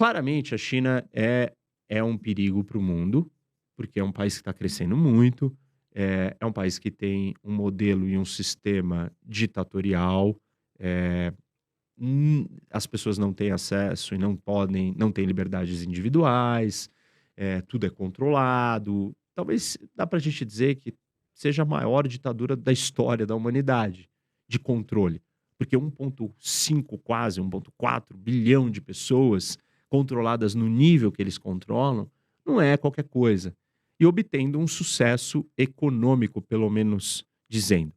Claramente, a China é um perigo para o mundo, porque é um país que está crescendo muito, é um país que tem um modelo e um sistema ditatorial, eh, as pessoas não têm acesso e não têm liberdades individuais, tudo é controlado. Talvez dá para a gente dizer que seja a maior ditadura da história da humanidade, de controle. Porque 1,5 quase, 1,4 bilhão de pessoas controladas no nível que eles controlam, não é qualquer coisa. E obtendo um sucesso econômico, pelo menos dizendo.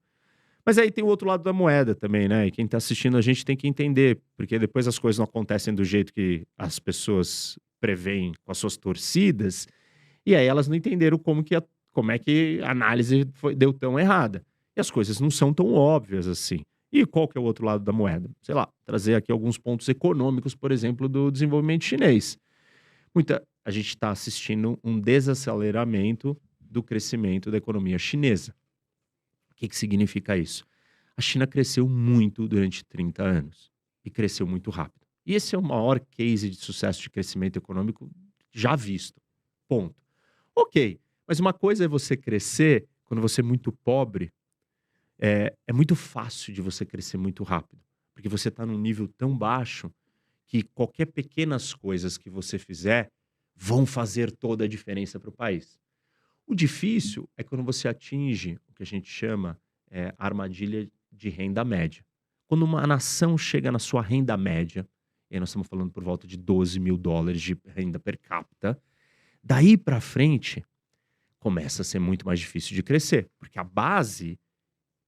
Mas aí tem o outro lado da moeda também, né, e quem tá assistindo a gente tem que entender, porque depois as coisas não acontecem do jeito que as pessoas preveem com as suas torcidas, e aí elas não entenderam como é que a análise deu tão errada. E as coisas não são tão óbvias assim. E qual que é o outro lado da moeda? Sei lá, trazer aqui alguns pontos econômicos, por exemplo, do desenvolvimento chinês. A gente está assistindo um desaceleramento do crescimento da economia chinesa. O que que significa isso? A China cresceu muito durante 30 anos e cresceu muito rápido. E esse é o maior case de sucesso de crescimento econômico já visto. Ponto. Ok, mas uma coisa é você crescer quando você é muito pobre, é muito fácil de você crescer muito rápido, porque você está num nível tão baixo que qualquer pequenas coisas que você fizer vão fazer toda a diferença para o país. O difícil é quando você atinge o que a gente chama, a armadilha de renda média. Quando uma nação chega na sua renda média, e aí nós estamos falando por volta de $12.000 de renda per capita, daí para frente começa a ser muito mais difícil de crescer, porque a base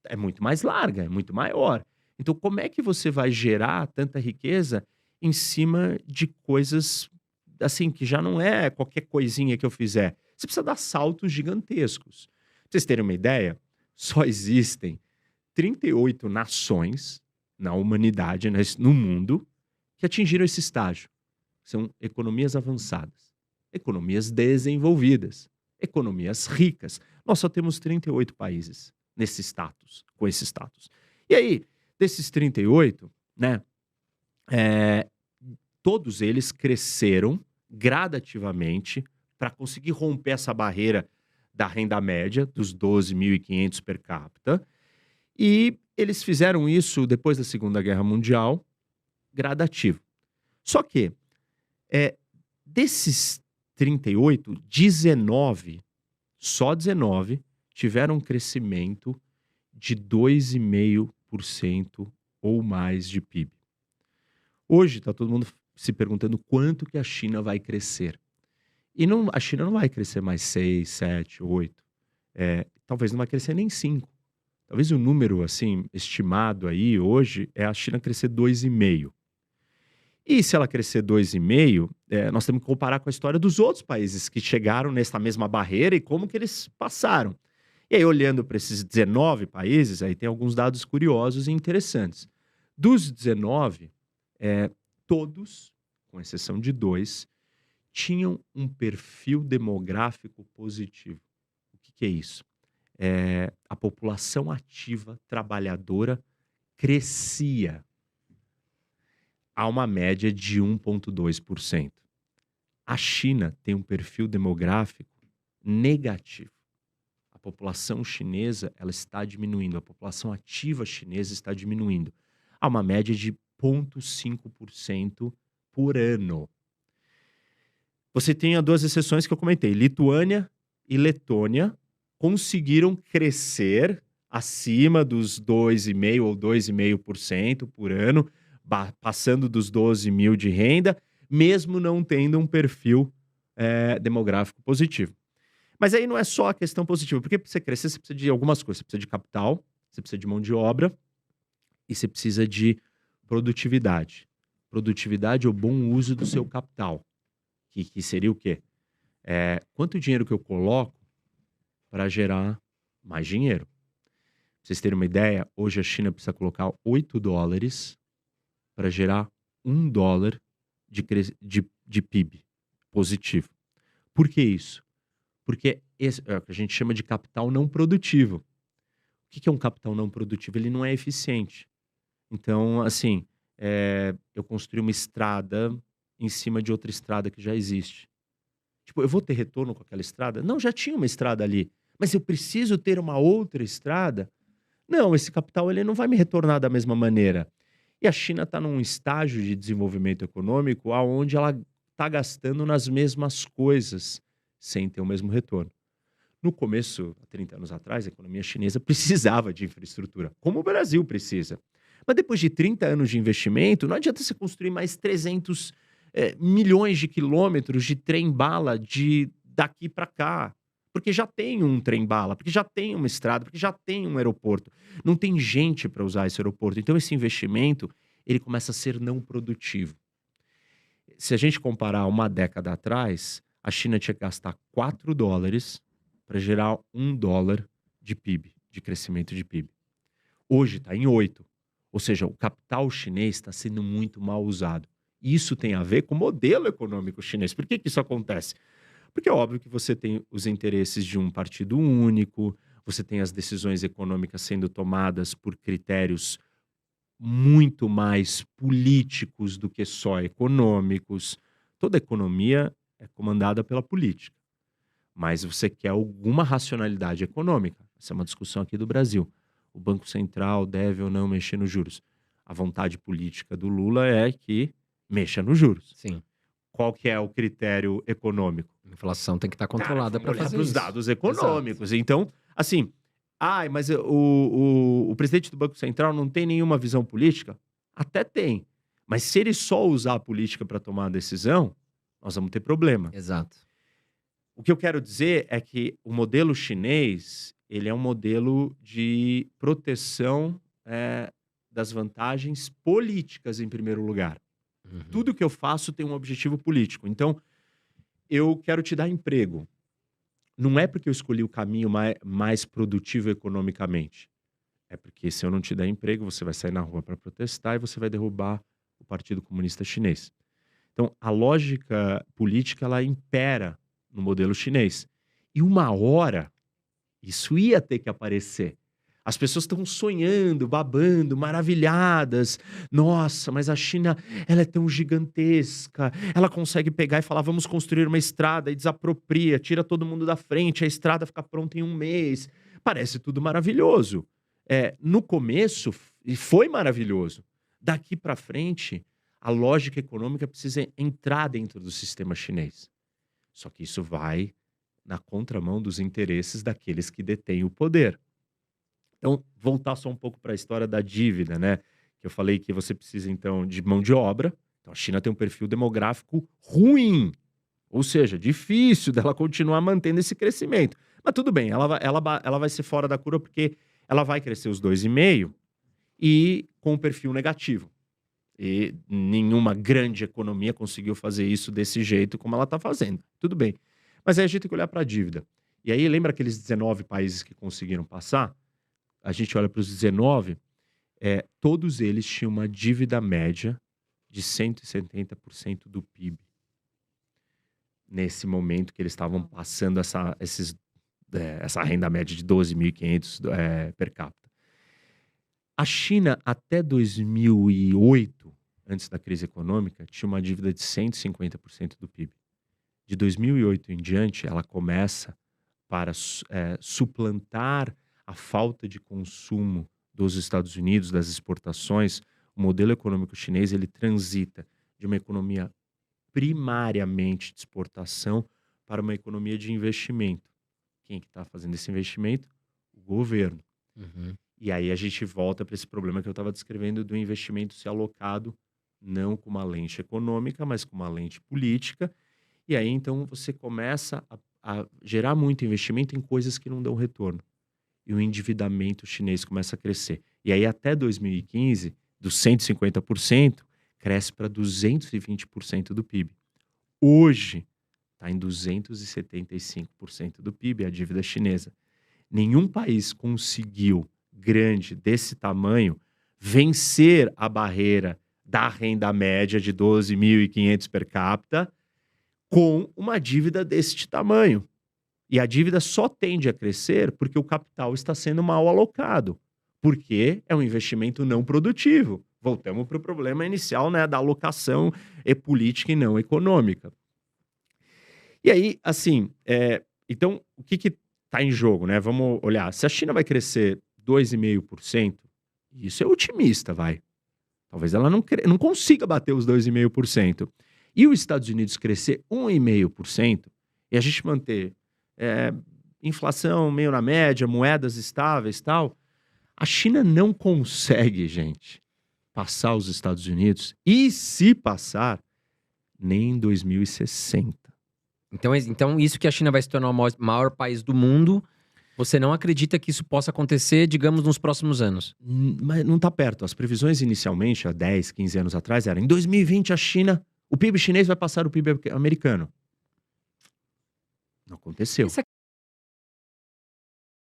é muito mais larga, é muito maior. Então como é que você vai gerar tanta riqueza em cima de coisas, assim, que já não é qualquer coisinha que eu fizer. Você precisa dar saltos gigantescos. Pra vocês terem uma ideia, só existem 38 nações na humanidade, no mundo, que atingiram esse estágio. São economias avançadas, economias desenvolvidas, economias ricas. Nós só temos 38 países nesse status, com esse status. E aí, desses 38, né, eh, todos eles cresceram gradativamente para conseguir romper essa barreira da renda média, dos 12.500 per capita, e eles fizeram isso depois da Segunda Guerra Mundial, gradativo. Só que, desses 38, 19, só 19, tiveram um crescimento de 2,5% ou mais de PIB. Hoje está todo mundo se perguntando quanto que a China vai crescer. E não, a China não vai crescer mais 6, 7, 8. Talvez não vai crescer nem 5. Talvez o número assim estimado aí hoje é a China crescer 2,5. E se ela crescer 2,5, nós temos que comparar com a história dos outros países que chegaram nessa mesma barreira e como que eles passaram. E aí, olhando para esses 19 países, aí tem alguns dados curiosos e interessantes. Dos 19, todos, com exceção de 2, tinham um perfil demográfico positivo. O que que é isso? A população ativa trabalhadora crescia a uma média de 1,2%. A China tem um perfil demográfico negativo. A população chinesa, ela está diminuindo, a população ativa chinesa está diminuindo a uma média de 0,5% por ano. Você tem as 2 exceções que eu comentei, Lituânia e Letônia conseguiram crescer acima dos 2,5% ou 2,5% por ano, passando dos 12 mil de renda, mesmo não tendo um perfil demográfico positivo. Mas aí não é só a questão positiva, porque para você crescer você precisa de algumas coisas, você precisa de capital, você precisa de mão de obra e você precisa de produtividade. Produtividade é o bom uso do seu capital, que seria o quê? Quanto dinheiro que eu coloco para gerar mais dinheiro. Pra vocês terem uma ideia, hoje a China precisa colocar $8 para gerar $1 de PIB positivo. Por que isso? Porque esse é o que a gente chama de capital não produtivo. O que que é um capital não produtivo? Ele não é eficiente. Então, assim, eu construí uma estrada em cima de outra estrada que já existe. Tipo, eu vou ter retorno com aquela estrada? Não, já tinha uma estrada ali. Mas eu preciso ter uma outra estrada? Não, esse capital ele não vai me retornar da mesma maneira. E a China está num estágio de desenvolvimento econômico aonde ela está gastando nas mesmas coisas, sem ter o mesmo retorno. No começo, há 30 anos atrás, a economia chinesa precisava de infraestrutura, como o Brasil precisa. Mas depois de 30 anos de investimento, não adianta você construir mais 300 milhões de quilômetros de trem-bala de daqui para cá. Porque já tem um trem-bala, porque já tem uma estrada, porque já tem um aeroporto. Não tem gente para usar esse aeroporto. Então, esse investimento, ele começa a ser não produtivo. Se a gente comparar uma década atrás, a China tinha que gastar $4 para gerar $1 de PIB, de crescimento de PIB. Hoje está em 8. Ou seja, o capital chinês está sendo muito mal usado. Isso tem a ver com o modelo econômico chinês. Por que isso acontece? Porque é óbvio que você tem os interesses de um partido único, você tem as decisões econômicas sendo tomadas por critérios muito mais políticos do que só econômicos. Toda economia é comandada pela política, mas você quer alguma racionalidade econômica. Essa é uma discussão aqui do Brasil. O Banco Central deve ou não mexer nos juros. A vontade política do Lula é que mexa nos juros. Sim. Qual que é o critério econômico? A inflação tem que estar controlada para fazer os isso. dados econômicos. Então, assim, mas o presidente do Banco Central não tem nenhuma visão política? Até tem. Mas se ele só usar a política para tomar a decisão, nós vamos ter problema. Exato. O que eu quero dizer é que o modelo chinês, ele é um modelo de proteção das vantagens políticas em primeiro lugar. Uhum. Tudo que eu faço tem um objetivo político. Então, eu quero te dar emprego. Não é porque eu escolhi o caminho mais produtivo economicamente. É porque se eu não te der emprego, você vai sair na rua para protestar e você vai derrubar o Partido Comunista Chinês. Então, a lógica política, ela impera no modelo chinês. E uma hora, isso ia ter que aparecer. As pessoas estão sonhando, babando, maravilhadas. Nossa, mas a China, ela é tão gigantesca. Ela consegue pegar e falar, vamos construir uma estrada e desapropria, tira todo mundo da frente, a estrada fica pronta em 1 mês. Parece tudo maravilhoso. No começo, foi maravilhoso. Daqui para frente, a lógica econômica precisa entrar dentro do sistema chinês. Só que isso vai na contramão dos interesses daqueles que detêm o poder. Então, voltar só um pouco para a história da dívida, né? Que eu falei que você precisa, então, de mão de obra. Então, a China tem um perfil demográfico ruim. Ou seja, difícil dela continuar mantendo esse crescimento. Mas tudo bem, ela vai ser fora da curva porque ela vai crescer os 2,5% e com um perfil negativo. E nenhuma grande economia conseguiu fazer isso desse jeito como ela está fazendo. Tudo bem. Mas aí a gente tem que olhar para a dívida. E aí, lembra aqueles 19 países que conseguiram passar? A gente olha para os 19, todos eles tinham uma dívida média de 170% do PIB. Nesse momento que eles estavam passando essa renda média de 12.500 per capita. A China, até 2008, antes da crise econômica, tinha uma dívida de 150% do PIB. De 2008 em diante, ela começa para suplantar a falta de consumo dos Estados Unidos, das exportações. O modelo econômico chinês, ele transita de uma economia primariamente de exportação para uma economia de investimento. Quem que está fazendo esse investimento? O governo. Uhum. E aí a gente volta para esse problema que eu estava descrevendo do investimento ser alocado não com uma lente econômica, mas com uma lente política. E aí, então, você começa a gerar muito investimento em coisas que não dão retorno. E o endividamento chinês começa a crescer. E aí, até 2015, dos 150%, cresce para 220% do PIB. Hoje, está em 275% do PIB, a dívida chinesa. Nenhum país conseguiu, grande, desse tamanho, vencer a barreira da renda média de 12.500 per capita com uma dívida deste tamanho. E a dívida só tende a crescer porque o capital está sendo mal alocado. Porque é um investimento não produtivo. Voltamos para o problema inicial, né, da alocação política e não econômica. E aí, assim, então, o que está em jogo, né? Vamos olhar. Se a China vai crescer 2,5%, isso é otimista, vai. Talvez ela não consiga bater os 2,5%. E os Estados Unidos crescer 1,5%, e a gente manter inflação meio na média, moedas estáveis e tal, a China não consegue, gente, passar os Estados Unidos, e se passar, nem em 2060. Então, isso que a China vai se tornar o maior país do mundo, você não acredita que isso possa acontecer, digamos, nos próximos anos? Mas não está perto. As previsões inicialmente, há 10, 15 anos atrás, eram em 2020 a China, o PIB chinês vai passar o PIB americano. Não aconteceu.